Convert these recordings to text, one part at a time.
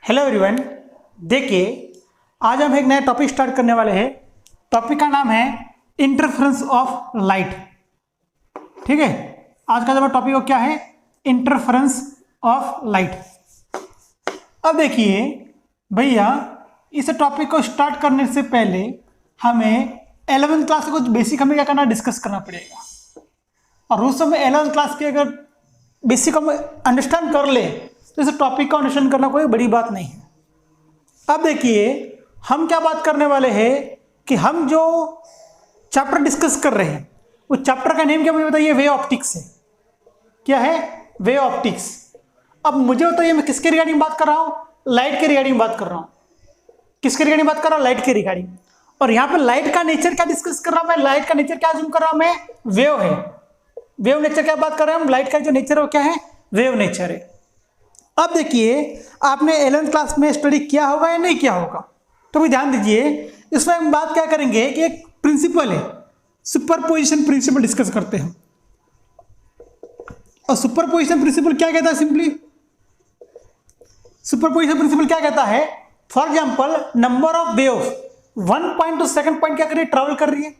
Hello everyone, देखिए आज हम एक नया टॉपिक स्टार्ट करने वाले हैं। टॉपिक का नाम है इंटरफेरेंस ऑफ लाइट। ठीक है, आज का जो टॉपिक वो क्या है? Interference of light. अब देखिए भैया, इस टॉपिक को स्टार्ट करने से पहले हमें 11th क्लास का कुछ बेसिक हमें क्या करना, डिस्कस करना पड़ेगा। और उस समय 11th क्लास के अगर बेसिक हम अंडरस्टैंड कर ले तो इस टॉपिक का अंडरस्टैंड करना कोई बड़ी बात नहीं है। अब देखिए हम क्या बात करने वाले हैं कि हम जो चैप्टर डिस्कस कर रहे हैं उस चैप्टर का नेम क्या मुझे बताइए? वे ऑप्टिक्स है। क्या है? वे ऑप्टिक्स। अब मुझे बताइए मैं किसके रिगार्डिंग बात कर रहा हूँ? लाइट के रिगार्डिंग बात कर रहा हूँ। किसके रिगार्डिंग बात कर रहा हूँ? लाइट के रिगार्डिंग। और यहाँ पे लाइट का नेचर क्या डिस्कस कर रहा हूँ मैं? लाइट का नेचर क्या अज्यूम कर रहा हूँ मैं? वेव है। वेव नेचर क्या बात कर रहे हैं हम? लाइट का जो नेचर है वो क्या है? वेव नेचर है। अब देखिए आपने 11th क्लास में स्टडी किया होगा या नहीं किया होगा, तो भी ध्यान दीजिए। इसमें हम बात क्या करेंगे कि एक प्रिंसिपल है, सुपरपोजिशन प्रिंसिपल डिस्कस करते हैं। और सुपरपोजिशन प्रिंसिपल क्या कहता है? सिंपली सुपरपोजिशन प्रिंसिपल क्या कहता है? For example number of wave one point two second point क्या कर रही है? ट्रैवल कर रही है।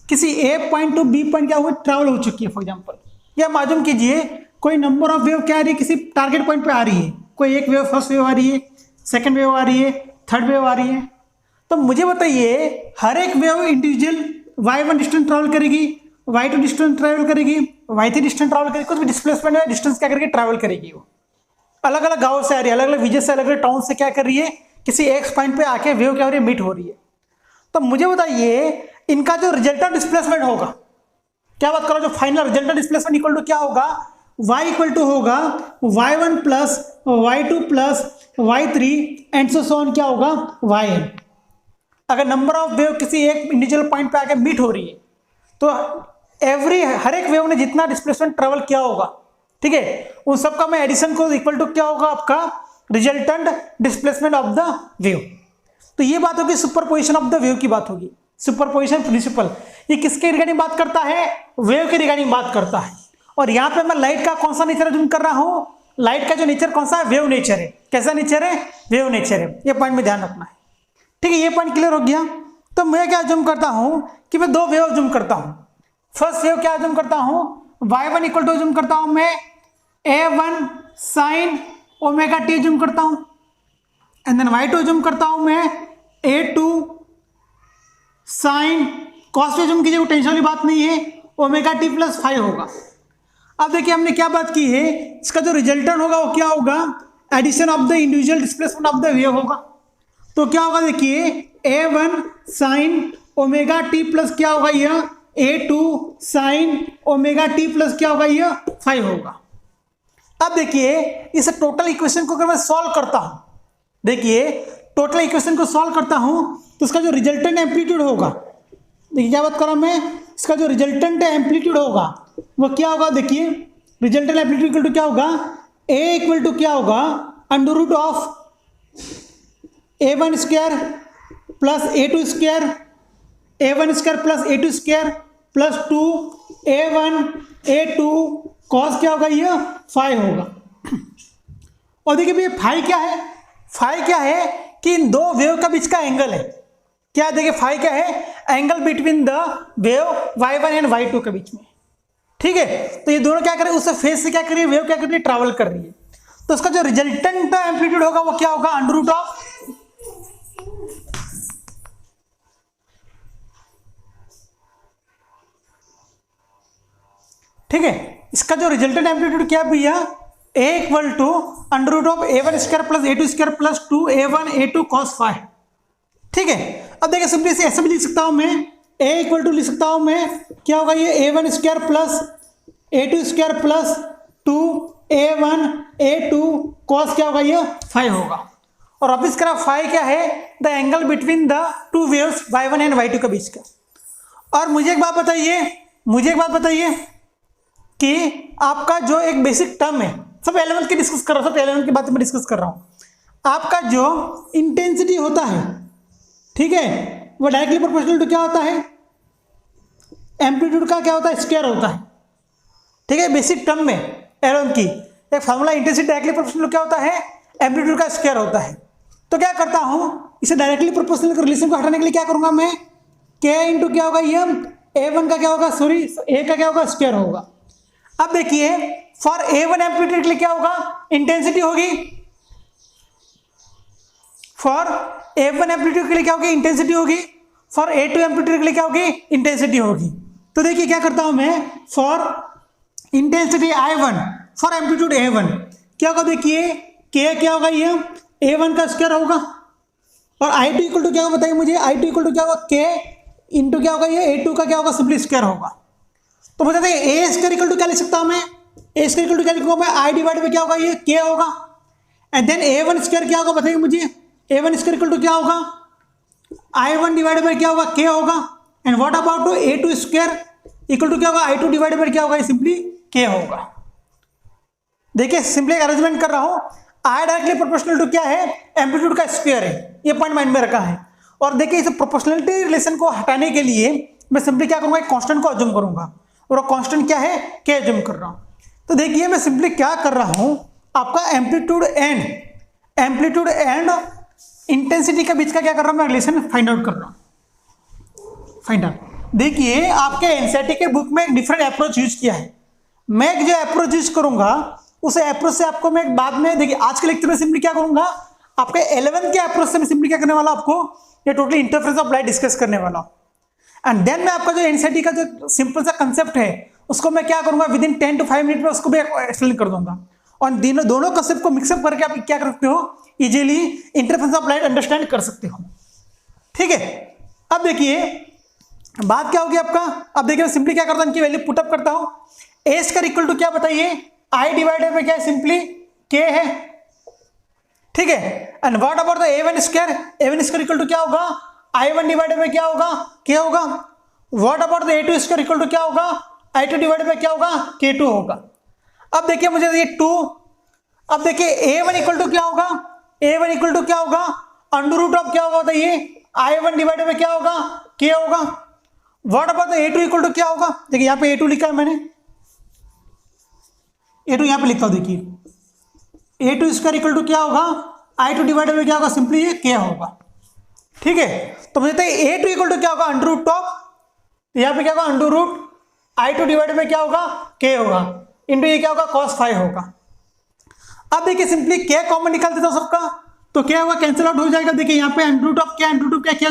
किसी ए पॉइंट टू बी पॉइंट क्या हुआ? ट्रैवल हो चुकी है। फॉर एग्जांपल या मालूम कीजिए कोई नंबर ऑफ वेव क्या आ रही है? किसी टारगेट पॉइंट पे आ रही है। कोई एक वेव, फर्स्ट वेव आ रही है, सेकंड वेव आ रही है, थर्ड वेव आ रही है। तो मुझे बताइए हर एक wave individual y1 distance travel करेगी, y2 डिस्टेंस ट्रैवल करेगी, y3 डिस्टेंस ट्रैवल करेगी। कुछ भी डिस्प्लेसमेंट है, डिस्टेंस क्या करेगी? ट्रैवल करेगी। वो अलग अलग गाँव से आ रही है, अलग अलग विजय से, अलग अलग टाउन से क्या कर रही है? किसी एक पॉइंट पे आके वेव क्या हो रही है? मीट हो रही है। तो मुझे बताइए इनका जो रिजल्टेंट डिस्प्लेसमेंट होगा, क्या बात करो, जो final resultant displacement equal to क्या होगा? y इक्वल टू होगा y1 plus y2 plus y3 and so on क्या होगा? yn। अगर नंबर ऑफ वेव किसी एक इंडिविजुअल पॉइंट पे आके मीट हो रही है तो हर एक वेव ने जितना डिस्प्लेसमेंट ट्रेवल किया होगा, ठीक है, उन सबका मैं एडिशन को इक्वल टू क्या होगा? आपका resultant displacement of the wave. तो ये बात होगी सुपरपोजिशन ऑफ द वेव की बात होगी। सुपरपोजिशन प्रिंसिपल ये किसके रिगार्डिंग बात करता है? वेव के रिगार्डिंग बात करता है। और यहाँ पे मैं लाइट का कौन सा नेचर अज्यूम कर रहा हूँ? लाइट का जो नेचर कौन सा है? वेव नेचर है। कैसा नेचर है? वेव नेचर है। ये पॉइंट में ध्यान रखना है। ठीक है, ये पॉइंट क्लियर हो गया। तो मैं क्या अज्यूम करता हूँ कि मैं दो वेव अज्यूम करता हूँ। फर्स्ट वेव क्या अज्यूम करता हूँ? y1 इक्वल टू अज्यूम करता हूँ मैं a1 sine omega T assume करता हूँ। एंड देन y2 अज्यूम करता हूँ मैं a2 sine cos T assume कीजिए, टेंशन वाली बात नहीं है, ओमेगा टी प्लस 5 होगा। अब देखिए हमने क्या बात की है, इसका जो रिजल्टेंट होगा वो क्या होगा? Addition of the individual displacement of the wave होगा। तो क्या होगा देखिए a1 sine omega T plus क्या होगा? यह a2 sine omega T plus क्या होगा? यह 5 होगा। अब देखिए इस टोटल इक्वेशन को अगर मैं सॉल्व करता हूं, देखिए टोटल इक्वेशन को सॉल्व करता हूं तो इसका जो रिजल्टेंट एम्पलीट्यूड होगा, देखिए क्या बात कर रहा हूं मैं, इसका जो रिजल्टेंट एम्पलीट्यूड होगा वो क्या होगा? देखिए रिजल्टेंट एम्पलीट्यूड इक्वल टू क्या होगा? a इक्वल टू क्या होगा? Under root of a1 square plus a2 square, a1 square plus a2 square plus 2 a1 a2 cos क्या होगा? ये 5 होगा। और देखिए भैया फाई क्या है? फाई क्या है कि इन दो वेव का बीच का एंगल है। क्या देखिए फाई क्या है? Angle between the wave y1 and y2 के बीच में। ठीक है, तो ये दोनों क्या कर रहे हैं? उससे फेस से क्या कर रही है? वेव क्या कर रही है? ट्रैवल कर रही है। तो उसका जो रिजल्टेंट एम्पलीट्यूड होगा वो क्या होगा? अंडर रूट ऑफ, ठीक है, इसका जो रिजल्टेंट एम्पलीट्यूड क्या है भैया? a equal to under root of a1 square plus a2 square plus 2 a1 a2 cos 5। ठीक है, अब देखिए सिंपली से ऐसे भी लिख सकता हूं मैं, a इक्वल टू लिख सकता हूं मैं क्या होगा? ये a1 square plus a2 square plus 2 a1 a2 cos क्या होगा? ये 5 होगा। और अब इसका फाई क्या है? The angle between the two waves y1 and y2 के बीच का। और मुझे एक बात बताइए कि आपका जो एक बेसिक टर्म है, सब 11th की डिस्कस कर रहा हूं, सब 11th की बात में डिस्कस कर रहा हूं। आपका जो इंटेंसिटी होता है, ठीक है, वो डायरेक्टली प्रोपोर्शनल टू क्या होता है? एम्पलीट्यूड का क्या होता है? स्क्वायर होता है। ठीक है, बेसिक टर्म में 11th की एक फार्मूला इंटेंसिटी डायरेक्टली प्रोपोर्शनल क्या होता है? एम्पलीट्यूड का स्क्वायर होता है। तो क्या करता हूं, इसे डायरेक्टली प्रोपोर्शनल रिलेशन को हटाने के लिए क्या करूंगा मैं, k इंटू क्या होगा ये a1 का क्या होगा, सॉरी a का क्या होगा, स्क्वायर होगा। अब देखिए फॉर a1 एम्पलीट्यूड के लिए क्या होगा, इंटेंसिटी होगी, फॉर a1 एम्पलीट्यूड के लिए क्या होगी, इंटेंसिटी होगी, फॉर a2 एम्पलीट्यूड के लिए क्या होगी, इंटेंसिटी होगी। तो देखिए क्या करता हूं मैं, for intensity I1 for amplitude A1 क्या होगा, देखिए k क्या होगा, ये A1 का स्क्वायर होगा, और I2 इक्वल टू क्या होगा बताइए मुझे, I2 इक्वल टू क्या होगा, k इंटू क्या होगा, ये A2 का क्या होगा, सिंपली स्क्वायर होगा। तो बताते हैं ए स्क्वायर इक्वल टू क्या लिख सकता हूं मैं, ए स्क्वायर इक्वल टू क्या लिखूंगा मैं, I डिवाइड में क्या होगा, ये k होगा, एंड देन A1 स्क्वायर क्या होगा बताइए मुझे, A1 स्क्वायर इक्वल टू क्या होगा, I1 डिवाइड बाय क्या होगा, k होगा, and what about to A2 square equal to क्या होगा, I2 डिवाइड बाय क्या होगा, सिंपली k होगा। देखिए सिंपली अरेंजमेंट कर रहा हूं, I डायरेक्टली प्रोपोर्शनल टू क्या है, एम्पलीट्यूड का स्क्वायर है, ये पॉइंट माइंड में रखा है। और देखिए इस प्रोपोर्शनलिटी रिलेशन को हटाने के लिए मैं सिंपली क्या करूंगा, एक कांस्टेंट को अज्यूम करूंगा, और वो कांस्टेंट क्या है, k अज्यूम कर रहा हूं। तो देखिए मैं सिंपली क्या कर रहा हूं, आपका एम्पलीट्यूड एंड इंटेंसिटी के बीच का क्या कर रहा हूं मैं, रिलेशन फाइंड आउट कर रहा हूं, फाइंड आउट। देखिए आपके एनसीईआरटी के बुक में एक डिफरेंट अप्रोच यूज किया है, मैं एक जो अप्रोच यूज करूंगा उस अप्रोच से आपको मैं बाद में, देखिए आज के लेक्चर में सिंपली क्या करूंगा, आपके 11th के अप्रोच से मैं सिंपली क्या करने वाला आपको, ये totally interference of light discuss करने वाला हूं। एंड देन मैं आपका जो एनसीईआरटी का जो सिंपल सा कंसेप्ट है उसको मैं क्या करूंगा, विद इन 10 to 5 मिनट में उसको भी एक्सप्लेन कर दूंगा, और दोनों कंसेप्ट को मिक्सअप करके आप क्या कर सकते हो, easily interference of light understand कर सकते हो। ठीक है, अब देखिए बात क्या होगी आपका, अब देखिए मैं सिंपली क्या करता हूं, इनकी वैल्यू पुटअप करता हूं, ए स्क्वायर इक्वल टू क्या बताइए, I डिवाइडेड बाय क्या है, सिंपली k है, ठीक है, and what about the A1 square, A1 square equal to क्या होगा, I1 डिवाइडेड बाय क्या होगा, k होगा, what about the A2 square equal to क्या होगा, I2 डिवाइडेड बाय क्या होगा, k2 होगा। अब देखिए मुझे ये 2, अब देखिए A1 इक्वल टू क्या होगा, A1 इक्वल टू क्या होगा, अंडर रूट ऑफ क्या होगा बताइए, I1 डिवाइडेड बाय क्या होगा, k होगा, what about the A2 equal to क्या होगा, देखिए यहाँ पे A2 लिखा है मैंने, A2 यहां पे लिखता हूं, देखिए A2 स्क्वायर इक्वल टू क्या होगा, I2 डिवाइडेड बाय क्या होगा, सिंपली ये k होगा। ठीक है, तो मुझे A2 इक्वल टू क्या होगा, अंडर रूट ऑफ, यहां पे क्या होगा, under root I2 divided by क्या होगा, k होगा, इंटू ये क्या होगा, cos 5 होगा। अब देखिए सिंपली k कॉमन निकाल देता हूं सबका, तो क्या होगा, कैंसिल आउट हो जाएगा, देखिए यहाँ पे अंडर रूट ऑफ क्या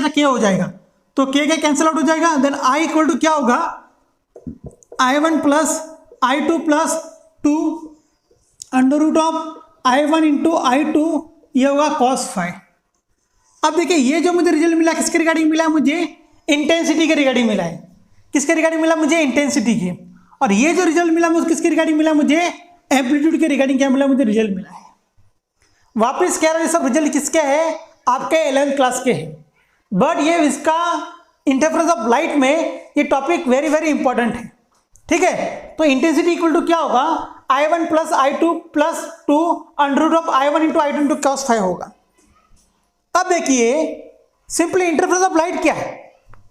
k हो जाएगा, तो k कैंसिल आउट हो जाएगा, देन I इक्वल टू क्या होगा, I1 plus I2 plus 2 under root of I1 into I2, ये होगा cos 5। अब देखिए ये जो मुझे रिजल्ट मिला किसके रिगार्डिंग मिला, मुझे इंटेंसिटी के रिगार्डिंग मिला है, किसके रिगार्डिंग मिला, मुझे इंटेंसिटी के, और ये जो रिजल्ट मिला मुझे किसके रिगार्डिंग मिला, मुझे एम्पलीट्यूड के रिगार्डिंग क्या मिला, मुझे रिजल्ट मिला है। वापिस कह रहा हूं, सब रिजल्ट किसके है, आपके 11th क्लास के है, बट ये इसका इंटरफेरेंस ऑफ लाइट में ये टॉपिक वेरी वेरी इंपॉर्टेंट है। ठीक है, तो इंटेंसिटी इक्वल टू क्या होगा, I1 plus I2 plus 2 under root of I1 into I2 into cos 5 होगा। अब देखिए सिंपली इंटरफेरेंस ऑफ लाइट क्या है,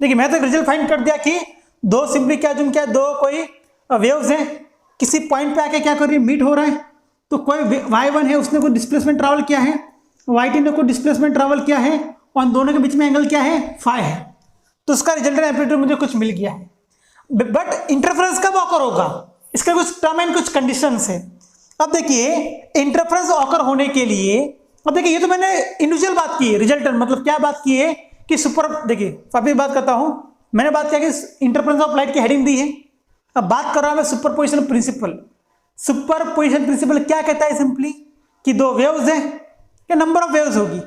देखिए मैं तो रिजल्ट फाइंड कर दिया कि दो सिंपली क्या जुम क्या, दो कोई वेव्स हैं, किसी पॉइंट पे आके क्या कर रही है, मीट हो रहा है, तो कोई y1 है उसने कोई डिस्प्लेसमेंट ट्रैवल किया है, y2 ने कोई डिस्प्लेसमेंट ट्रैवल किया है, और दोनों के बीच में एंगल क्या है, फाई है, तो उसका रिजल्टेंट एम्पलीट्यूड मुझे कुछ मिल गया है। बट इंटरफेरेंस कब ऑकर होगा, इसका कुछ टर्म एंड कुछ कंडीशंस है। अब देखिए इंटरफेरेंस ऑकर होने के लिए, अब देखिए ये तो मैंने इंडिविजुअल बात की है, रिजल्टेंट मतलब क्या बात की है कि सुपर, देखिए वापिस बात करता हूं, मैंने बात किया कि इंटरफेरेंस ऑफ लाइट की हेडिंग दी है, अब बात कर रहा हूं मैं सुपरपोजिशन प्रिंसिपल। सुपरपोजिशन प्रिंसिपल क्या कहता है, सिंपली कि दो वेव्स हैं या नंबर ऑफ वेव्स होगी,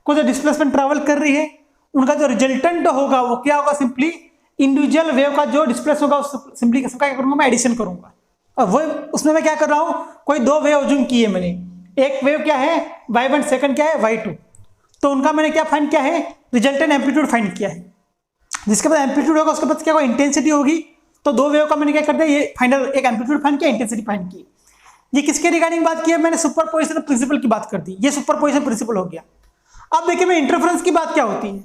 कोई जो डिस्प्लेसमेंट ट्रैवल कर रही है, उनका जो रिजल्टेंट होगा वो क्या होगा, सिंपली इंडिविजुअल वेव का जो डिस्प्लेस होगा सिंपली सबका क्या करूंगा मैं, एडिशन करूंगा। और वो उसमें मैं क्या कर रहा हूं, कोई दो वेव अज्यूम की है मैंने, एक वेव क्या है y1, सेकंड क्या है y2, तो उनका मैंने क्या फाइंड किया है, रिजल्टेंट एम्पलीट्यूड फाइंड किया है, जिसके बाद एम्पलीट्यूड होगा उसके बाद क्या होगा, इंटेंसिटी होगी, तो दो वेव का मैंने क्या कर दिया, ये फाइनल एक एम्पलीट्यूड फाइंड किया, इंटेंसिटी फाइंड की। ये किसके रिगार्डिंग बात की है, मैंने सुपरपोजिशन प्रिंसिपल की बात कर दी, ये सुपरपोजिशन प्रिंसिपल हो गया। अब देखिए मैं इंटरफेरेंस की बात क्या होती है,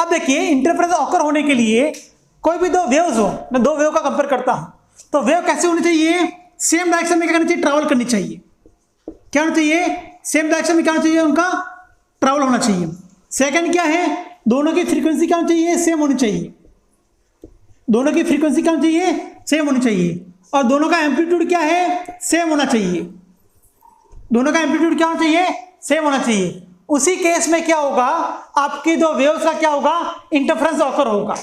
अब देखिए इंटरफेरेंस ऑकर होने के लिए कोई भी दो वेव्स हो, मैं दो वेव का कंपेयर करता हूं, तो वेव कैसे होनी चाहिए, सेम डायरेक्शन में क्या करनी चाहिए, ट्रैवल करनी चाहिए, क्या होना चाहिए, सेम डायरेक्शन में क्या होना चाहिए, उनका ट्रैवल होना चाहिए। सेकंड क्या है, दोनों की फ्रीक्वेंसी क्या होनी चाहिए, सेम होनी चाहिए। दोनों की फ्रीक्वेंसी क्या होनी चाहिए, सेम होनी चाहिए। और दोनों का एम्पलीट्यूड क्या है, सेम होना चाहिए। दोनों का एम्पलीट्यूड क्या होना चाहिए, सेम होना चाहिए। उसी केस में क्या होगा, आपकी दो वेव्स का क्या होगा, इंटरफेरेंस ऑकर होगा।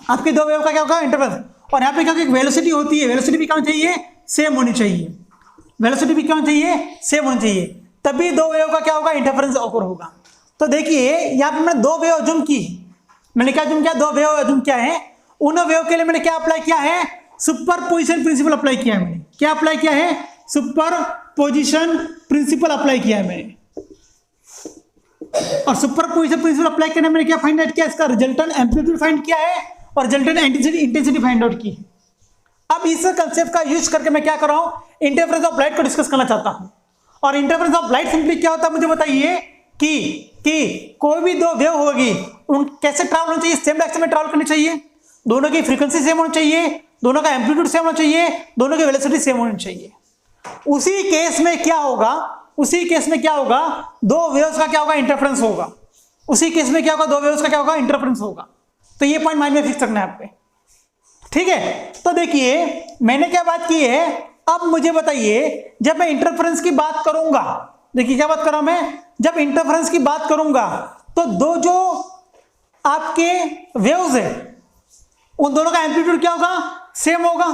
आपकी दो वेव का क्या होगा, इंटरफेरेंस। और यहाँ पे क्या वेलोसिटी होती है, वेलोसिटी भी क्या होनी चाहिए, सेम होनी चाहिए। वेलोसिटी भी क्या होनी चाहिए, सेम होनी चाहिए, तभी दो वेव का क्या होगा, इंटरफेरेंस ऑकर होगा। तो देखिए यहाँ पे मैंने दो वेव अज्यूम की, मैंने क्या अज्यूम किया, दो वेव अज्यूम किया है। उन वेव के लिए मैंने क्या अप्लाई किया है, सुपरपोजिशन प्रिंसिपल अप्लाई किया है। मैंने क्या अप्लाई किया है, सुपरपोजिशन प्रिंसिपल अप्लाई किया है मैंने। और सुपरपोजिशन प्रिंसिपल अप्लाई करने में मैंने क्या फाइंड आउट किया, इसका रिजल्टेंट एम्पलीट्यूड फाइंड किया है और रिजल्टेंट इंटेंसिटी फाइंड आउट की है। अब इस कंसेप्ट का यूज करके मैं क्या कर रहा हूं, इंटरफेरेंस ऑफ लाइट को डिस्कस करना चाहता हूं। और इंटरफेरेंस ऑफ लाइट सिंपली क्या होता है, मुझे बताइए कि कोई भी दो वेव होगी, उन कैसे ट्रैवल होनी चाहिए, सेम डायरेक्शन में ट्रैवल करनी चाहिए, दोनों की फ्रीक्वेंसी सेम होनी चाहिए, दोनों का एम्पलीट्यूड सेम होना चाहिए, दोनों की वेलोसिटी सेम होनी चाहिए। उसी केस में क्या होगा, उसी केस में क्या होगा, दो वेव्स का क्या होगा, इंटरफेरेंस होगा। उसी केस में क्या होगा, दो वेव्स का क्या होगा, इंटरफेरेंस होगा। तो ये पॉइंट माइंड में फिक्स करना है आप पे, ठीक है। तो देखिए मैंने क्या बात की है, अब मुझे बताइए जब मैं इंटरफेरेंस की बात करूंगा, देखिए क्या बात कर रहा हूं मैं, जब इंटरफेरेंस की बात करूंगा तो दो जो आपके वेव्स है उन दोनों का एम्पलीट्यूड क्या होगा, सेम होगा,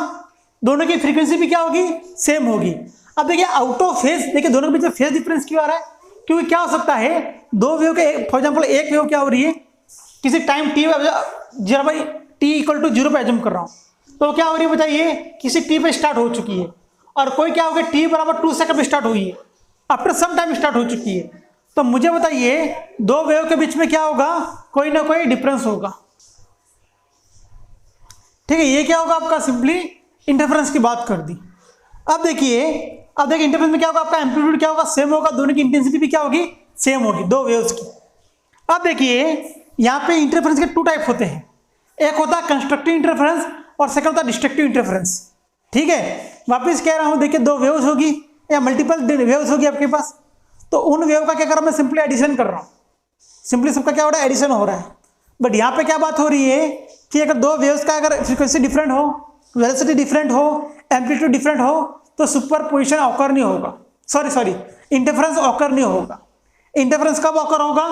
दोनों की फ्रीक्वेंसी भी क्या होगी, सेम होगी। अब देखिए आउट ऑफ फेज, देखिए दोनों के बीच में फेज डिफरेंस क्यों आ रहा है, क्योंकि क्या हो सकता है, दो वेव के फॉर एग्जांपल एक वेव क्या हो रही है, किसी टाइम टी जरा भाई टी इक्वल टू 0 पे एज्यूम कर रहा हूं, तो क्या हो रही है बताइए, किसी टी पे स्टार्ट हो चुकी है, और कोई क्या होगा टी बराबर 2 सेकंड पे स्टार्ट हुई है, आफ्टर सम टाइम स्टार्ट हो चुकी है। तो मुझे बताइए दो वेव के बीच में क्या होगा, कोई ना कोई डिफरेंस होगा, ठीक है। ये क्या होगा आपका, सिंपली इंटरफेरेंस की बात कर दी। अब देखिए इंटरफेरेंस में क्या होगा, आपका एम्पलीट्यूड क्या होगा, सेम होगा, दोनों की इंटेंसिटी भी क्या होगी, सेम होगी, दो वेव्स की। अब देखिए यहाँ पे इंटरफेरेंस के टू टाइप होते हैं, एक होता है कंस्ट्रक्टिव इंटरफेरेंस और सेकंड होता है डिस्ट्रक्टिव इंटरफेरेंस, ठीक है। वापस कह रहा हूँ, देखिए दो वेव्स होगी या मल्टीपल वेव्स होगी आपके पास, तो उन वेव का क्या कर रहा हूँ मैं, सिंपली एडिशन कर रहा हूँ, सिंपली सबका क्या हो रहा है, एडिशन हो रहा है। बट यहाँ पे क्या बात हो रही है कि अगर दो वेव्स का अगर फ्रीक्वेंसी डिफरेंट हो, वेलोसिटी डिफरेंट हो, एम्पलीट्यूड डिफरेंट हो, तो सुपरपोजिशन ऑकर नहीं होगा, सॉरी इंटरफेरेंस ऑकर नहीं होगा। इंटरफेरेंस कब ऑकर होगा,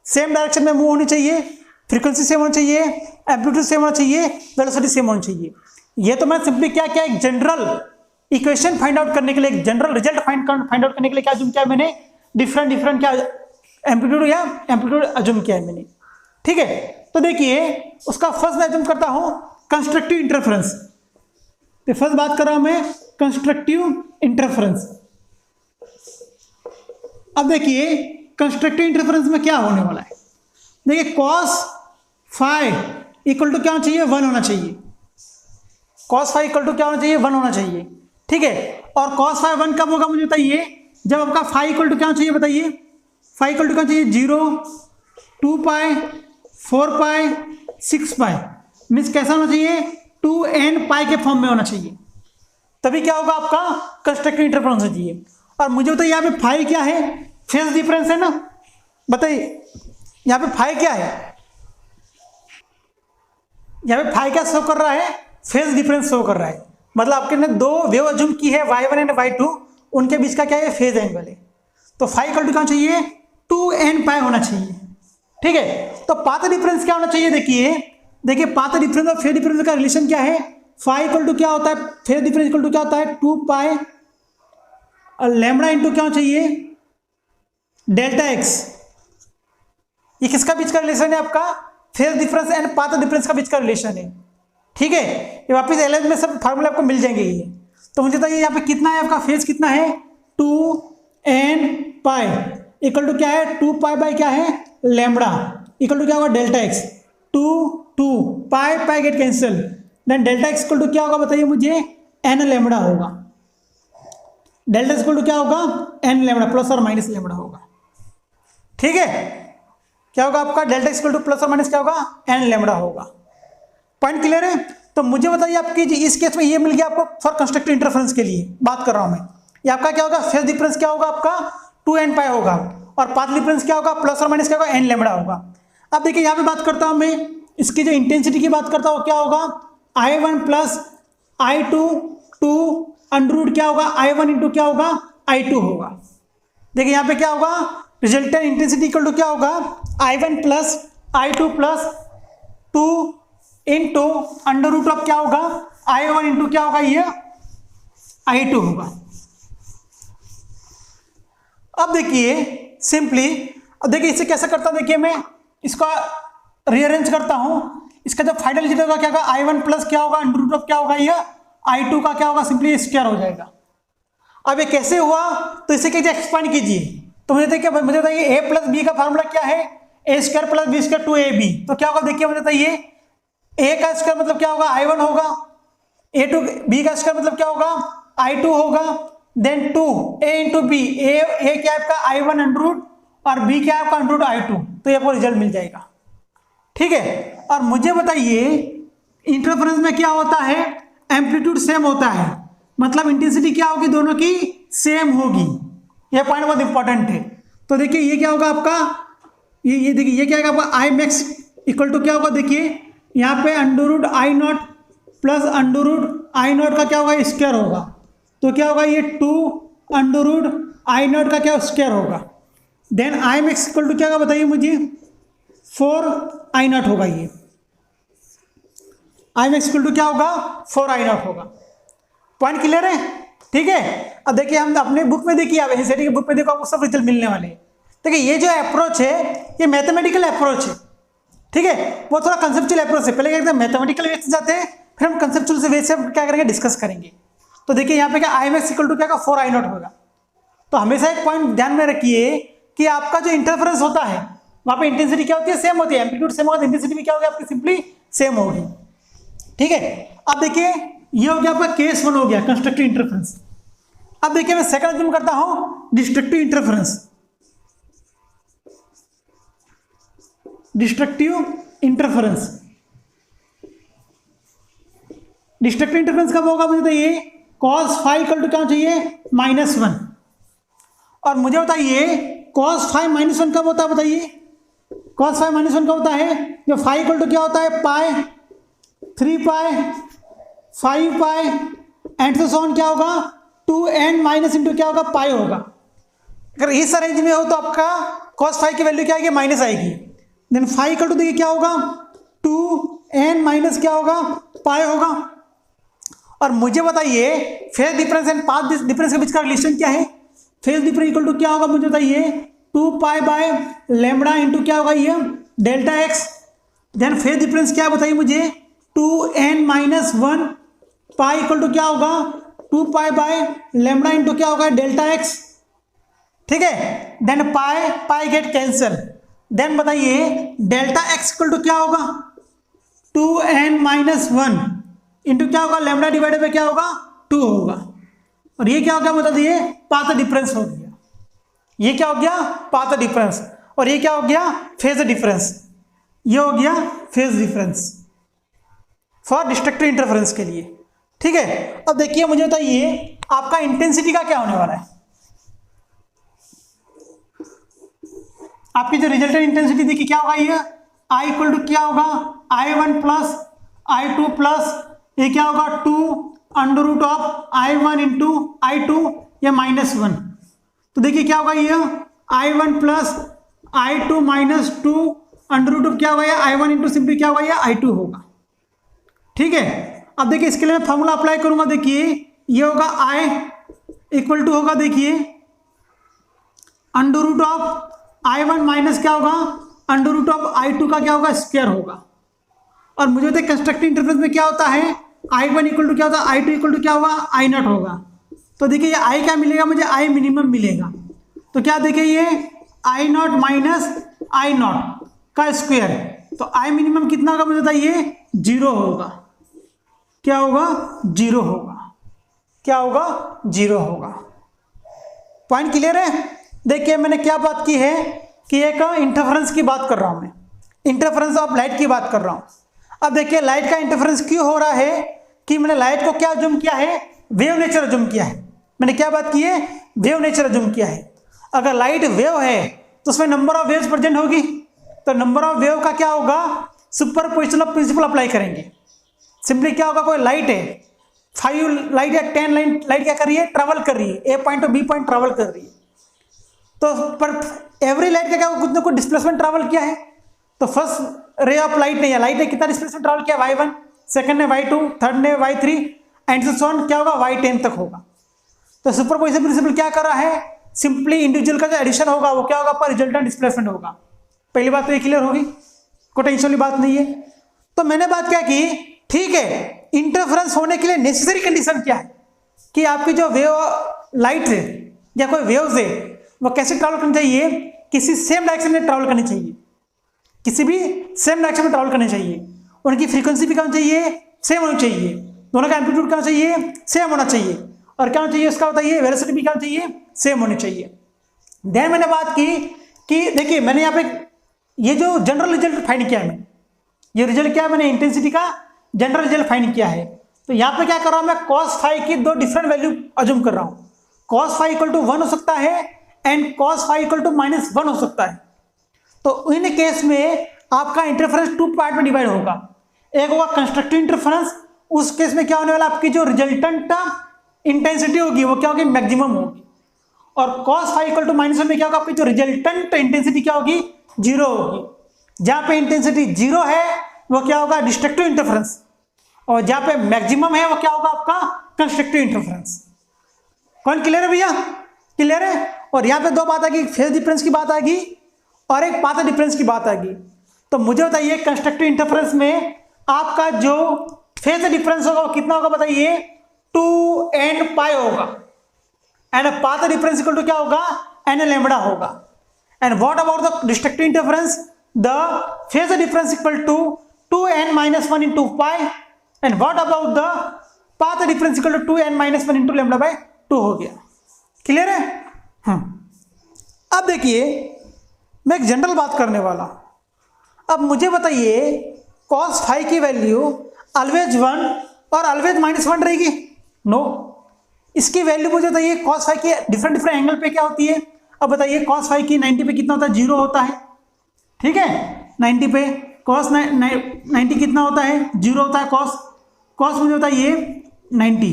सेम डायरेक्शन में मूव होनी चाहिए, फ्रीक्वेंसी सेम होनी चाहिए, एम्पलीट्यूड सेम होना चाहिए, वेलोसिटी सेम होनी चाहिए। ये तो मैं सिंपली क्या एक जनरल इक्वेशन फाइंड आउट करने के लिए, एक जनरल रिजल्ट फाइंड आउट करने के लिए क्या अज्यूम किया मैंने, डिफरेंट क्या एम्पलीट्यूड या एम्पलीट्यूड अज्यूम किया है मैंने, ठीक है। तो देखिए उसका फर्स्ट मैं अज्यूम करता हूं कंस्ट्रक्टिव इंटरफेरेंस, तो फर्स्ट बात कर रहा हूं मैं कंस्ट्रक्टिव इंटरफेरेंस। अब देखिए कंस्ट्रक्टिव इंटरफेरेंस में क्या होने वाला है, देखिए cos फाई इक्वल टू क्या होना चाहिए, 1 होना चाहिए, cos फाई इक्वल टू क्या होना चाहिए, 1 होना चाहिए, ठीक है। और cos फाई 1 कब होगा मुझे बताइए, जब आपका फाई इक्वल टू क्या होना चाहिए बताइए, फाई इक्वल टू क्या चाहिए, 0, 2 पाई, 4 पाई, 6 पाई, मीन्स कैसा होना चाहिए, 2n पाई के फॉर्म में होना चाहिए, तभी क्या होगा आपका कंस्ट्रक्टिव इंटरफेरेंस होना चाहिए। और मुझे बताइए यहाँ पे फाई क्या है, फेज डिफरेंस है ना, बताइए यहाँ पे फाई क्या है, यहाँ पे फाई क्या शो कर रहा है, फेज डिफरेंस शो कर रहा है, मतलब आपके ने दो वेव अज्यूम की है y1 एंड y2, उनके बीच का क्या है, फेज एंगल है। तो फाई इक्वल टू क्या चाहिए, 2n पाई होना चाहिए, ठीक है। तो पाथ डिफरेंस क्या होना चाहिए, देखिए पाथ डिफरेंस और फेज डिफरेंस का रिलेशन क्या है, फाई इक्वल टू क्या होता है, फेज डिफरेंस इक्वल टू क्या होता है, 2 पाई और लैम्बडा इंटू क्या होना चाहिए, डेल्टा एक्स। ये किसका बीच का रिलेशन है, आपका phase difference and path difference का बीच का रिलेशन है, ठीक है। ये वापस एलएच में सब फार्मूले आपको मिल जाएंगे ये। तो मुझे बताइए यहाँ पे कितना है आपका फेज, कितना है, 2n पाई इक्वल टू क्या है, 2 पाई बाई क्या है, लैम्बडा इक्वल टू क्या होगा, delta x, 2 pi pi get cancel, then delta x equal to क्या होगा बताइए मुझे, n लैम्बडा होगा, डेल्टा इक्वल टू क्या होगा, n लैम्बडा प्लस और माइनस लैम्बडा होगा, ठीक है। क्या होगा आपका डेल्टा इक्वल टू प्लस और माइनस क्या होगा, n लैम्बडा होगा। पॉइंट क्लियर है। तो मुझे बताइए आपकी इस केस में ये मिल गया आपको फॉर कंस्ट्रक्टिव इंटरफेरेंस के लिए बात कर रहा हूं मैं, ये आपका क्या होगा, फेज डिफरेंस क्या होगा आपका, 2n पाई होगा, और पाथ डिफरेंस क्या होगा, प्लस और माइनस क्या होगा, एन लैम्बडा होगा। अब देखिए यहाँ पे बात करता हूँ मैं इसकी जो इंटेंसिटी की बात करता हूँ, क्या होगा I1 plus I2 to under root क्या होगा I1 इंटू क्या होगा I2 होगा। देखिए यहाँ पे क्या होगा, रिजल्टेंट इंटेंसिटी इक्वल टू क्या होगा I1 plus I2 plus 2 into under root of क्या होगा I1 इंटू क्या होगा ये I2 होगा। अब देखिए सिंपली, अब देखिए इसे कैसे करता हूं, देखिए मैं इसका रीअरेंज करता हूं, इसका जब फाइनल रिजल्ट होगा क्या होगा I1 प्लस क्या होगा अंडर रूट ऑफ क्या होगा ये I2 का क्या होगा सिंपली स्क्वायर हो जाएगा। अब ये कैसे हुआ, तो इसे कैसे एक्सपांड कीजिए, तो मुझे देखिए मुझे बताइए a प्लस बी का फार्मूला क्या है, A square plus B square 2ab। तो क्या होगा देखिए मुझे बताइए a का स्क्वायर मतलब क्या होगा I1 होगा, a टू b का स्क्वायर मतलब क्या होगा I2 होगा, देन 2 a इंटू बी, ए क्या है आपका I1 अंडर रूट और b क्या है आपका अंडर रूट I2, तो ये आपको रिजल्ट मिल जाएगा। ठीक है, और मुझे बताइए इंटरफेरेंस में क्या होता है, एम्पलीट्यूड सेम होता है, मतलब इंटेंसिटी क्या होगी दोनों की सेम होगी, ये पॉइंट बहुत इंपॉर्टेंट है। तो देखिए ये क्या होगा आपका, ये देखिए ये क्या है आपका आई मैक्स इक्वल टू क्या होगा, देखिए यहाँ पे under root I naught plus under root I naught का क्या होगा स्क्वायर होगा, तो क्या होगा ये 2 अंडर रूट आई नॉट का क्या स्क्वायर होगा, then I max equal to क्या होगा बताइए मुझे 4 आई नॉट होगा, ये आई मैक्स इक्वल टू क्या होगा 4 आई नॉट होगा। पॉइंट क्लियर है, ठीक है। अब देखिए हम अपने बुक में देखिए, आप एनसीईआरटी की बुक में देखो आपको सब रिजल्ट मिलने वाले हैं। देखिए ये जो अप्रोच है ये मैथमेटिकल अप्रोच है, ठीक है, वो थोड़ा कंसेप्चुअल अप्रोच है, पहले एकदम मैथमेटिकल वे से जाते हैं फिर हम कंसेप्चुअल से वे से क्या करेंगे डिस्कस करेंगे। तो देखिए यहाँ पे क्या आई मैक्स इक्वल टू क्या होगा 4 आई नॉट होगा। तो हमेशा एक पॉइंट ध्यान में रखिए कि आपका जो इंटरफेरेंस होता है वहाँ पे इंटेंसिटी क्या होती है सेम होती है, एम्पलीट्यूड सेम होगा, इंटेंसिटी भी क्या होगी आपकी सिंपली सेम होगी। ठीक है, अब देखिए ये हो गया आपका केस 1 हो गया कंस्ट्रक्टिव इंटरफेरेंस। अब देखिए मैं सेकंड अज्यूम करता हूं destructive interference. Destructive interference, destructive interference कब होगा मुझे बताइए, cos फाइव इक्वल टू क्या चाहिए -1, और मुझे बताइए cos 5 -1 कब होता है बताइए, cos 5 -1 कब होता है जब फाइव इक्वल टू क्या होता है पाई 3 पाई 5 पाई एंड तो सॉन क्या होगा 2n माइनस इंटू क्या होगा पाई होगा। अगर इस अरेंज में हो तो आपका cos 5 की वैल्यू क्या आएगी माइनस आएगी, देन 5 इक्वल टू देखिए क्या होगा 2n माइनस क्या होगा पाई होगा। और मुझे बताइए phase difference and path difference के बीच का रिलेशन क्या है, फेज डिफरेंस इक्वल टू क्या होगा मुझे बताइए 2 पाई बाय लैम्बडा इंटू क्या होगा ये delta x, then phase difference क्या बताइए मुझे 2n minus 1 pi equal to क्या होगा 2 पाई बाय लैम्बडा इंटू क्या होगा डेल्टा एक्स। ठीक है, than pi pi get cancel, then बताइए डेल्टा एक्स इक्वल टू क्या होगा 2n माइनस 1 इंटू क्या होगा लैम्बडा डिवाइडेड बाय क्या होगा 2 होगा, और ये क्या हो गया बता दिए पाथ डिफरेंस हो गया, ये क्या हो गया पाथ डिफरेंस, और ये क्या हो गया फेज डिफरेंस, ये हो गया phase difference for destructive interference के लिए। ठीक है, अब देखिए मुझे बताइए आपका इंटेंसिटी का क्या होने वाला है, आपकी जो रिजल्टेंट इंटेंसिटी देखिए क्या होगा ये I इक्वल टू क्या होगा I1 प्लस I2 प्लस ये क्या होगा 2 under root of I1 into I2 या -1, तो देखिए क्या होगा ये I1 plus I2 minus 2 under root of क्या होगा I1 इंटू सिंपली क्या होगा ये I2 होगा। ठीक है, अब देखिए इसके लिए मैं फॉर्मूला अप्लाई करूंगा, देखिए ये होगा I इक्वल टू होगा देखिए under root of I1 minus क्या होगा अंडर रूट ऑफ I2 का क्या होगा स्क्वायर होगा, और मुझे बताइए कंस्ट्रक्टिव इंटरफेरेंस में क्या होता है I1 इक्वल टू क्या होता है I2 इक्वल टू क्या होगा I नॉट होगा। तो देखिए ये I क्या मिलेगा मुझे I मिनिमम मिलेगा, तो क्या देखिए ये I not minus I not का स्क्वायर, तो I मिनिमम कितना होगा मुझे बताइए 0 होगा, क्या होगा 0 होगा, क्या होगा 0 होगा। पॉइंट क्लियर है, देखिए मैंने क्या बात की है कि एक इंटरफेरेंस की बात कर रहा हूं मैं, इंटरफेरेंस ऑफ लाइट की बात कर रहा हूं। अब देखिए लाइट का इंटरफेरेंस क्यों हो रहा है कि मैंने लाइट को क्या अज्यूम किया है वेव नेचर अज्यूम किया है, मैंने क्या बात की है वेव नेचर अज्यूम किया है। अगर लाइट वेव है तो उसमें नंबर ऑफ वेव्स प्रेजेंट होगी, तो नंबर ऑफ वेव का क्या होगा, सुपरपोजिशन ऑफ प्रिंसिपल अप्लाई करेंगे। सिंपली क्या होगा, कोई लाइट है, 5 लाइट या 10 लाइट क्या कर रही है, ट्रेवल कर रही है, A point to B point travel कर रही है। तो पर एवरी लाइट का क्या कुछ ना कुछ डिस्प्लेसमेंट ट्रेवल किया है। तो फर्स्ट रे ऑफ लाइट ने या लाइट ने कितना डिस्प्लेसमेंट ट्रेवल किया, y1, सेकंड ने y2, थर्ड ने y3 एंड सो ऑन क्या होगा, y10 तक होगा। तो सुपरपोजिशन प्रिंसिपल क्या कर रहा है, सिंपली इंडिविजुअल का जो एडिशन होगा वो क्या होगा, पर रिजल्टेंट डिस्प्लेसमेंट होगा। पहली बात तो ये क्लियर होगी, कोई टेंशन वाली बात नहीं है। तो मैंने बात क्या की, ठीक है, इंटरफेरेंस होने के लिए नेसेसरी कंडीशन क्या है कि आपकी जो वेव लाइट है या कोई वेव्स है वो कैसे ट्रैवल करनी चाहिए, किसी सेम डायरेक्शन में ट्रैवल करनी चाहिए, किसी भी सेम डायरेक्शन में ट्रैवल करनी चाहिए। उनकी फ्रीक्वेंसी भी क्या होनी चाहिए, सेम होनी चाहिए, दोनों का एम्पलीट्यूड क्या होना चाहिए, सेम होना चाहिए, और क्या होना चाहिए उसका बताइए, वेलोसिटी भी क्या होनी चाहिए, सेम होनी चाहिए। देन मैंने बात की कि देखिए मैंने यहाँ पे ये जो जनरल रिजल्ट फाइंड किया है, मैंने ये रिजल्ट क्या है, मैंने इंटेंसिटी का जनरल रिजल्ट फाइंड किया है। तो यहाँ पे क्या कर रहा हूँ मैं, cos फाई की दो डिफरेंट वैल्यू अज्यूम कर रहा हूँ। cos फाई इक्वल टू 1 हो सकता है and cos phi equal to -1 हो सकता है। तो इन केस में आपका इंटरफेरेंस 2 पार्ट में डिवाइड होगा, एक होगा कंस्ट्रक्टिव इंटरफेरेंस, उस केस में क्या होने वाला, आपकी जो रिजल्टेंट इंटेंसिटी होगी वो क्या होगी, मैक्सिमम होगी। और cos फाई इक्वल टू -1 में क्या होगा, आपकी जो रिजल्टेंट इंटेंसिटी क्या होगी, 0 होगी। जहां पे इंटेंसिटी 0 है वो क्या होगा, डिस्ट्रक्टिव इंटरफेरेंस, और जहां पे मैक्सिमम है वो क्या होगा, आपका कंस्ट्रक्टिव इंटरफेरेंस। कौन क्लियर है भैया, क्लियर है। और यहाँ पे दो बात आएगी, फेज डिफरेंस की बात आएगी और एक पाथ डिफरेंस की बात आएगी। तो मुझे बताइए कंस्ट्रक्टिव इंटरफेरेंस में आपका जो फेज डिफरेंस होगा वो कितना होगा, बताइए 2n पाई होगा, and path difference equal to क्या होगा, n लैम्बडा होगा। And what about the destructive interference, the phase difference equal to 2n - 1 into pi, and what about the path difference equal to 2n - 1 into λ/2 हो गया। Clear है। अब देखिए मैं एक जनरल बात करने वाला हूं। अब मुझे बताइए cos फाई की वैल्यू ऑलवेज 1 और ऑलवेज -1 रहेगी, नो। इसकी वैल्यू मुझे बताइए cos फाई की डिफरेंट एंगल पे क्या होती है। अब बताइए cos फाई की 90 पे कितना होता है, 0 होता है, ठीक है। 90 पे cos 90 कितना होता है, 0 होता है। cos मुझे बताइए 90।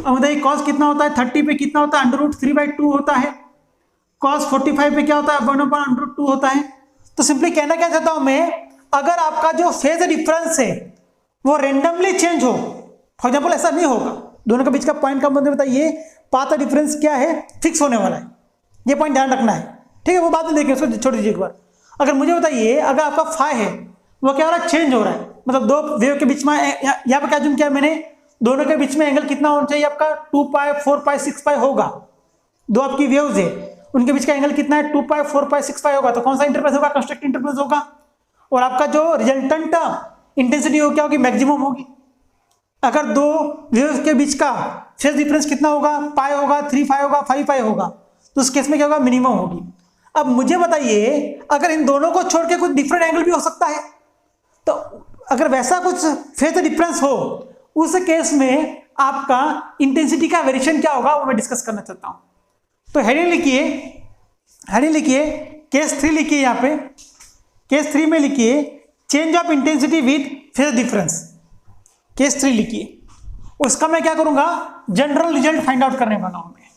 अब बताइए cos कितना होता है, 30 पे कितना होता है, √3/2 होता है। cos 45 पे क्या होता है, 1/√2 होता है। तो सिंपली कहना क्या चाहता हूं मैं, अगर आपका जो फेज डिफरेंस है वो रेंडमली चेंज हो, फॉर एग्जाम्पल ऐसा नहीं होगा, दोनों के बीच का पॉइंट का मतलब बताइए पाथ डिफरेंस क्या है, फिक्स होने वाला है, ये पॉइंट ध्यान रखना है, ठीक है। वो बात में देखिए, उसको छोड़ दीजिए एक बार। अगर मुझे बताइए अगर आपका फाई है वो क्या हो रहा है, चेंज हो रहा है, मतलब दो वेव के बीच में, यहाँ पे क्या जूम किया मैंने, दोनों के बीच में एंगल कितना होना चाहिए आपका, 2 पाई 4 पाई 6 पाई होगा। दो आपकी वेव्स है उनके बीच का एंगल कितना है, 2 पाई 4 पाई 6 पाई होगा। तो कौन सा इंटरफेस होगा, कंस्ट्रक्टिव इंटरफेस होगा। और आपका जो रिजल्टेंट इंटेंसिटी हो क्या होगी, मैक्सिमम होगी। अगर दो वेव्स के बीच का फेज डिफरेंस कितना होगा, पाई होगा, 3 पाई होगा, 5 पाई होगा, तो उस केस में क्या होगा, मिनिमम होगी। अब मुझे बताइए अगर इन दोनों को छोड़ के कुछ डिफरेंट एंगल भी हो सकता है, तो अगर वैसा कुछ फेज डिफरेंस हो उस केस में आपका इंटेंसिटी का वेरिएशन क्या होगा वो मैं डिस्कस करना चाहता हूं। तो हेडिंग लिखिए, हेडिंग लिखिए, केस 3 लिखिए। यहाँ पे केस 3 में लिखिए change of intensity with phase difference, case 3 लिखिए। उसका मैं क्या करूंगा, जनरल रिजल्ट फाइंड आउट करने वाला हूं मैं।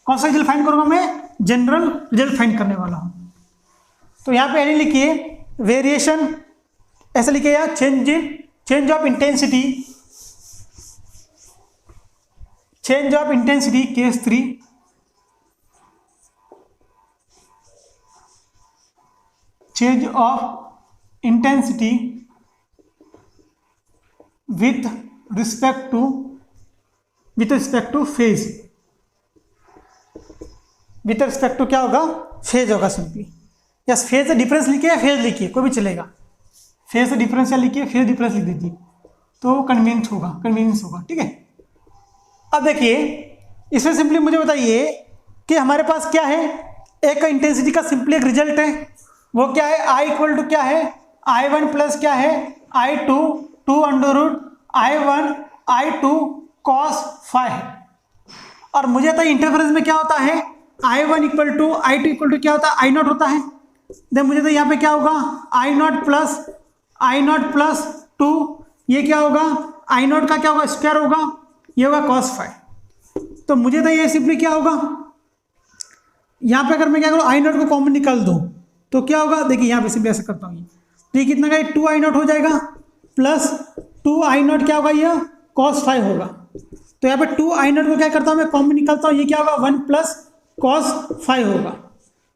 कौन सा रिजल्ट फाइंड करूंगा मैं, जनरल रिजल्ट फाइंड करने वाला हूं। तो यहाँ पे हेडिंग लिखिए वेरिएशन, ऐसा लिखिए यार, change of intensity, change of intensity case 3, change of intensity with respect to phase, with respect to क्या होगा, फेज होगा सिंपली। यस, फेज डिफरेंस लिखिए, फेज लिखिए, कोई भी चलेगा। फेज डिफरेंस या लिखिए, फेज डिफरेंस लिख दीजिए तो कन्वीनियंस होगा, ठीक है। अब देखिए इसमें सिंपली मुझे बताइए कि हमारे पास क्या है, एक इंटेंसिटी का सिंपली एक रिजल्ट है, वो क्या है, I इक्वल टू क्या है, I1 प्लस क्या है, I2 2√I1 I2 cos phi है। और मुझे तो इंटरफेरेंस में क्या होता है, I1 equal to I2 equal to क्या होता है, आई नॉट होता है। देन मुझे तो यहाँ पे क्या होगा, आई नॉट प्लस टू, ये क्या होगा, आई नॉट का क्या होगा, स्क्वायर होगा, ये होगा cos फाइव। तो मुझे तो ये सिंपली क्या होगा, यहाँ पे अगर मैं क्या करूँ, आई नॉट को कॉमन निकाल दूँ तो क्या होगा, देखिए यहाँ पे सिंपली ऐसे करता हूँ, तो ये कितना का, ये 2 आई नॉट हो जाएगा प्लस 2 आई नॉट क्या होगा, ये cos फाइव होगा। तो यहाँ पे 2 आई नॉट को क्या करता हूँ मैं, कॉमन निकालता हूँ, ये क्या होगा 1 प्लस cos फाइव होगा।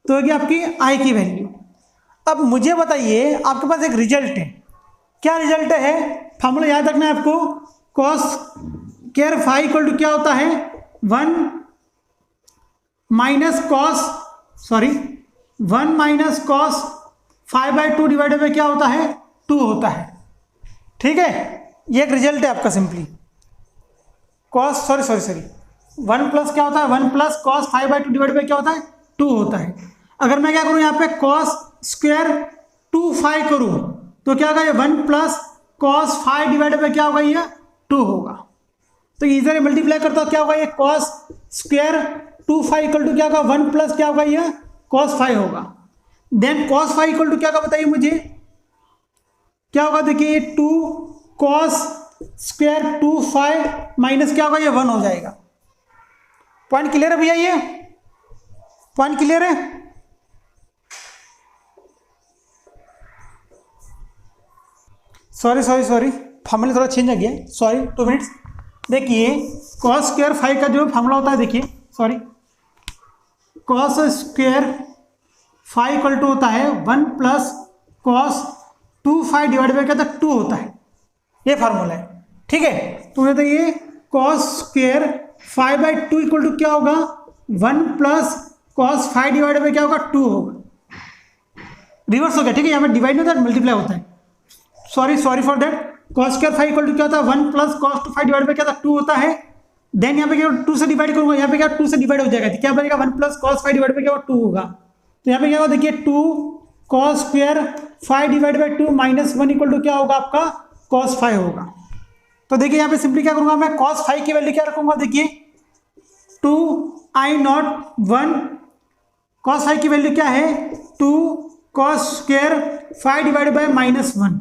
तो होगी आपकी आई की वैल्यू। अब मुझे बताइए, आपके पास एक रिजल्ट है, क्या रिजल्ट है, फॉर्मूला याद रखना है आपको, cos square five equal to क्या होता है, 1 माइनस कॉस 5/2 डिवाइडेड बाई क्या होता है, 2 होता है। ठीक है, ये एक रिजल्ट है आपका सिंपली, कॉस 1 प्लस क्या होता है, 1 प्लस कॉस 5/2 डिवाइडेड बाई क्या होता है, 2 होता है। अगर मैं क्या करूं, यहाँ पे कॉस स्क्वायर 2 5 करूं तो क्या होगा, ये 1 प्लस कॉस 5 डिवाइडेड बाई क्या होगा, ये 2 होगा। तो इधर मल्टीप्लाई करता हूं, क्या होगा, ये कॉस स्क्वायर 2 5 इक्वल टू क्या होगा, 1 प्लस क्या होगा, ये cos 5 होगा। देन cos 5 इक्वल टू क्या होगा बताइए मुझे, क्या होगा, देखिए 2 cos स्क्वायर 2 5 माइनस क्या होगा, ये 1 हो जाएगा। पॉइंट क्लियर है भैया, ये पॉइंट क्लियर है। सॉरी फॉर्मूला थोड़ा चेंज आ गया, सॉरी 2 मिनट्स। देखिए cos स्क्वायर 5 का जो फॉर्मूला होता है, देखिए sorry, cos square 5 equal to होता है 1 प्लस cos 2 5 डिवाइड बाई क्या होता है, 2 होता है, ये फार्मूला है। ठीक है, तो मुझे तो ये cos स्क्वायर 5/2 इक्वल टू क्या होगा, 1 प्लस cos 5 डिवाइड बाई क्या होगा, 2 होगा। रिवर्स हो गया, ठीक है, यहाँ पे डिवाइड नहीं होता है, मल्टीप्लाई होता है, sorry for that. cos square 5 equal to क्या होता है, 1 प्लस cos 5 डिवाइड बाई क्या होता है, 2 होता है। देन यहाँ पे क्या 2 से डिवाइड करूंगा, यहाँ पे क्या 2 से डिवाइड हो जाएगा, क्या बनेगा, 1 प्लस cos 5 डिवाइड बाई क्या होगा, 2 होगा। तो यहाँ पे क्या होगा, देखिए 2 cos square 5 divide by 2 minus 1 equal to क्या होगा, आपका cos 5 होगा। तो देखिए यहाँ पे सिंपली क्या करूंगा मैं, cos 5 की वैल्यू क्या रखूंगा, देखिए 2 आई नॉट 1, cos 5 की वैल्यू क्या है, 2 cos square 5 divide by -1,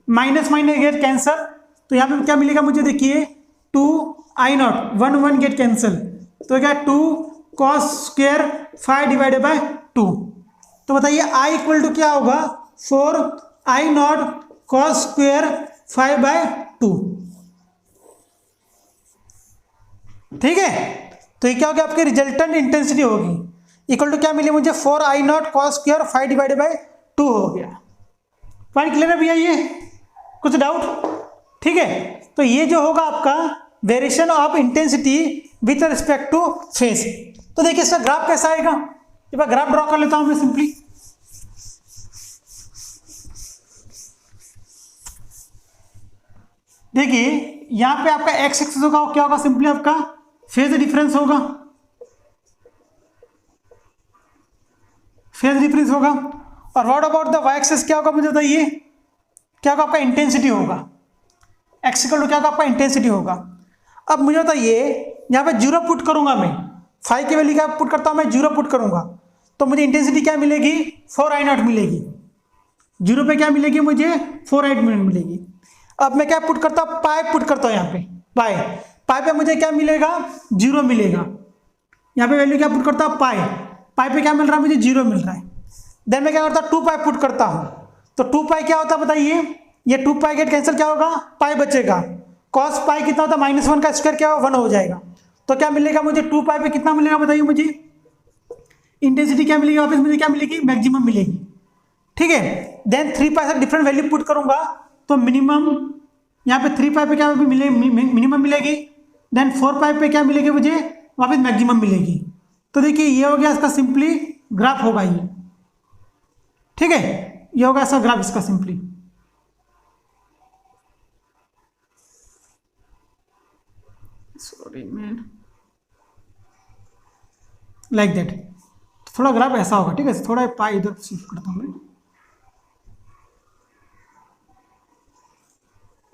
minus get cancel, तो यहाँ पे क्या मिलेगा मुझे, देखिए 2 आई नॉट 1 गेट कैंसल, तो क्या 2 cos स्क्वायर 5 डिवाइडेड बाय 2। तो बताइए आई इक्वल टू क्या होगा, 4 आई नॉट cos स्क्वायर 5/2। ठीक है, तो ये क्या होगा, आपकी रिजल्टेंट इंटेंसिटी होगी इक्वल टू क्या मिली मुझे, 4 I nought cos square 5 divided by 2 हो गया। पॉइंट क्लियर है भैया, ये कुछ डाउट? ठीक है, तो ये जो होगा आपका variation of intensity with respect to phase. तो देखिए इसका ग्राफ कैसा आएगा, एक बार ग्राफ ड्रॉ कर लेता हूं मैं सिंपली। देखिए यहां पे आपका एक्स एक्सिस होगा, क्या होगा, सिंपली आपका फेज डिफरेंस होगा, फेज डिफरेंस होगा। और what about the Y axis क्या होगा मुझे बताइए, क्या होगा, आपका इंटेंसिटी होगा। एक्स इक्वल टू क्या होगा, आपका इंटेंसिटी होगा। अब मुझे बताइए यहाँ पे 0 पुट करूंगा मैं, 5 की वैल्यू क्या पुट करता हूँ मैं, 0 पुट करूंगा, तो मुझे इंटेंसिटी क्या मिलेगी, 4 आई नॉट मिलेगी। 0 पे क्या मिलेगी मुझे, 4 आई नॉट मिलेगी। अब मैं क्या पुट करता हूँ, पाई पुट करता हूँ यहाँ पे, पाई पे मुझे क्या मिलेगा, 0 मिलेगा। यहाँ पे वैल्यू क्या पुट करता हूँ, पाई पे क्या मिल रहा है मुझे, 0 मिल रहा है। देन मैं क्या करता हूँ, 2 पाई पुट करता हूँ, तो 2 पाई क्या होता है बताइए, ये 2 पाई गेट कैंसिल, क्या होगा, पाई बचेगा। कॉस पाई कितना होता है, -1 का स्क्वायर क्या होगा, 1 हो जाएगा। तो क्या मिलेगा मुझे, 2 पाई पे कितना मिलेगा बताइए मुझे, इंटेंसिटी क्या मिलेगी, वापस मुझे क्या मिलेगी, मैक्सिमम मिलेगी। ठीक है, देन 3 पाई से डिफरेंट वैल्यू पुट करूंगा तो मिनिमम, यहाँ पे 3 पाई पे क्या मिनिमम मिलेगी, देन 4 पाई पे क्या मिलेगी मुझे, वापस मैक्सिमम मिलेगी। तो देखिए ये हो गया इसका सिंपली ग्राफ होगा ये। ठीक है, ये होगा ऐसा ग्राफ इसका simply. Sorry man, like that, थोड़ा ग्राफ ऐसा होगा। ठीक है, थोड़ा पाई इधर शिफ्ट करता हूँ मैं,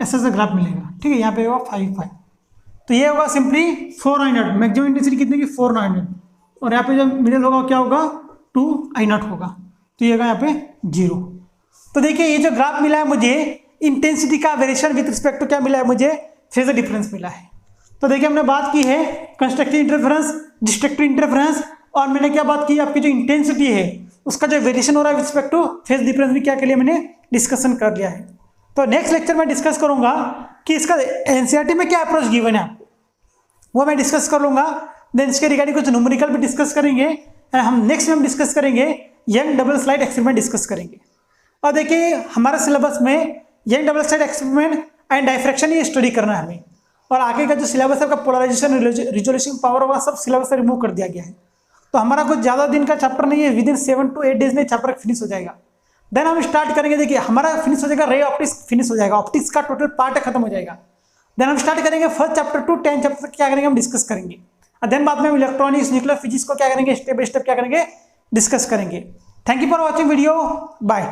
ऐसा ग्राफ मिलेगा। ठीक है, यहाँ पे होगा 5 5, तो ये होगा simply 4 I not, maximum intensity कितने की, 4 आई नॉट। और यहाँ पे जो मिडिल होगा क्या होगा 2I0 होगा, तो ये होगा यहाँ पे 0। तो देखिए ये जो ग्राफ मिला है मुझे, इंटेंसिटी का वेरिएशन विद रिस्पेक्ट टू क्या मिला है मुझे, फेजर डिफरेंस मिला है। तो देखिए हमने बात की है कंस्ट्रक्टिव इंटरफेरेंस, डिस्ट्रक्टिव इंटरफेरेंस, और मैंने क्या बात की, आपकी जो इंटेंसिटी है उसका जो वेरिएशन हो रहा है with respect to phase difference भी क्या के लिए मैंने डिस्कशन कर लिया है। तो नेक्स्ट लेक्चर में डिस्कस करूंगा कि इसका एनसीईआरटी में क्या अप्रोच गिवन है आपको, वो मैं डिस्कस कर लूंगा। देन इसके रिगार्डिंग कुछ न्यूमेरिकल भी डिस्कस करेंगे। हम नेक्स्ट में हम डिस्कस करेंगे young double slide experiment discuss करेंगे। और देखिए हमारे सिलेबस में young double slide experiment and diffraction he study करना है हमें, और आगे का जो सिलेबस है पोलराइजेशन, रिजोल्यूशन पावर होगा, सब सिलेबस से रिमूव कर दिया गया है। तो हमारा कुछ ज़्यादा दिन का चैप्टर नहीं है, विदिन 7 to 8 डेज में चैप्टर फिनिश हो जाएगा। देन हम स्टार्ट करेंगे, देखिए हमारा फिनिश हो जाएगा रे ऑप्टिक्स, फिनिश हो जाएगा, ऑप्टिक्स का टोटल पार्ट खत्म हो जाएगा। देन हम स्टार्ट करेंगे फर्स्ट चैप्टर टू 10 चैप्टर तक क्या करेंगे हम डिस्कस करेंगे। और देन बाद में हम इलेक्ट्रॉनिक्स, न्यूक्लियर फिजिक्स को क्या करेंगे, स्टेप बाय स्टेप क्या करेंगे, डिस्कस करेंगे। Thank you for watching video, bye.